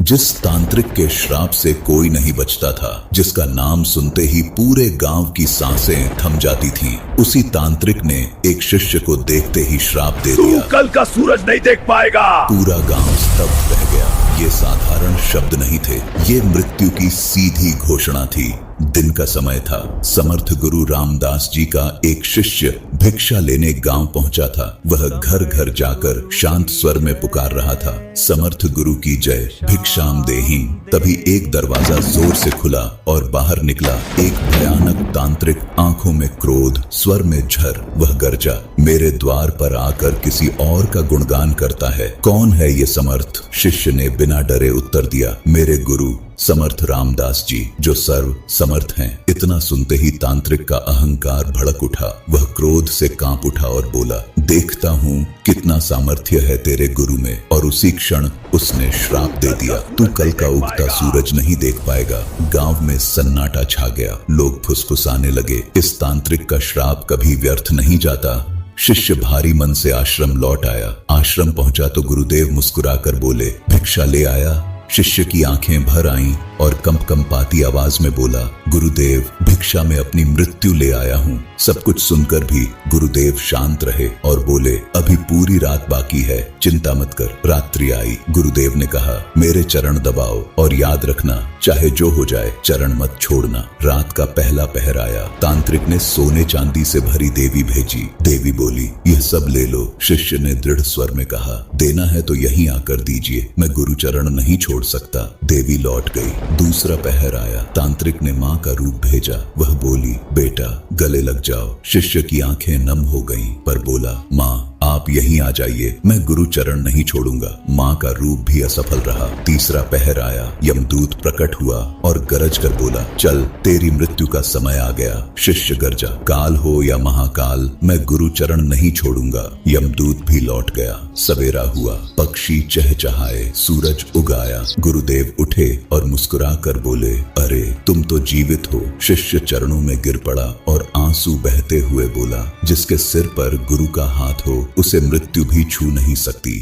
जिस तांत्रिक के श्राप से कोई नहीं बचता था, जिसका नाम सुनते ही पूरे गांव की सांसें थम जाती थीं, उसी तांत्रिक ने एक शिष्य को देखते ही श्राप दे दिया। तू कल का सूरज नहीं देख पाएगा। पूरा गांव स्तब्ध रह गया। ये साधारण शब्द नहीं थे, ये मृत्यु की सीधी घोषणा थी। दिन का समय था। समर्थ गुरु रामदास जी का एक शिष्य भिक्षा लेने गांव पहुंचा था। वह घर घर जाकर शांत स्वर में पुकार रहा था, समर्थ गुरु की जय, भिक्षाम देहि। तभी एक दरवाजा जोर से खुला और बाहर निकला एक भयानक तांत्रिक, आंखों में क्रोध, स्वर में झर। वह गर्जा, मेरे द्वार पर आकर किसी और का गुणगान करता है। कौन है ये समर्थ? शिष्य ने बिना डरे उत्तर दिया, मेरे गुरु समर्थ रामदास जी, जो सर्व समर्थ हैं। इतना सुनते ही तांत्रिक का अहंकार भड़क उठा। वह क्रोध से कांप उठा और बोला, देखता हूँ कितना सामर्थ्य है तेरे गुरु में। और उसी क्षण उसने श्राप दे दिया, तू कल का उगता सूरज नहीं देख पाएगा। गांव में सन्नाटा छा गया। लोग फुसफुसाने लगे, इस तांत्रिक का श्राप कभी व्यर्थ नहीं जाता। शिष्य भारी मन से आश्रम लौट आया। आश्रम पहुंचा तो गुरुदेव मुस्कुराकर बोले, भिक्षा ले आया? शिष्य की आंखें भर आईं और कंपकंपाती आवाज में बोला, गुरुदेव, भिक्षा में अपनी मृत्यु ले आया हूँ। सब कुछ सुनकर भी गुरुदेव शांत रहे और बोले, अभी पूरी रात बाकी है, चिंता मत कर। रात्रि आई। गुरुदेव ने कहा, मेरे चरण दबाओ और याद रखना, चाहे जो हो जाए चरण मत छोड़ना। रात का पहला पहर आया। तांत्रिक ने सोने चांदी से भरी देवी भेजी। देवी बोली, यह सब ले लो। शिष्य ने दृढ़ स्वर में कहा, देना है तो यहीं आकर दीजिए, मैं गुरु चरण नहीं छोड़ सकता। देवी लौट गई। दूसरा पहर आया। तांत्रिक ने माँ का रूप भेजा। वह बोली, बेटा गले लग जाओ। शिष्य की आंखें नम हो गईं, पर बोला, माँ आप यहीं आ जाइए, मैं गुरु चरण नहीं छोड़ूंगा। माँ का रूप भी असफल रहा। तीसरा पहर आया। यमदूत प्रकट हुआ और गरज कर बोला, चल तेरी मृत्यु का समय आ गया। शिष्य गरजा, काल हो या महाकाल, मैं गुरु चरण नहीं छोड़ूंगा। यमदूत भी लौट गया। सवेरा हुआ। पक्षी चहचहाए, सूरज उगाया। गुरुदेव उठे और मुस्कुरा कर बोले, अरे तुम तो जीवित हो। शिष्य चरणों में गिर पड़ा और आंसू बहते हुए बोला, जिसके सिर पर गुरु का हाथ हो उसे मृत्यु भी छू नहीं सकती।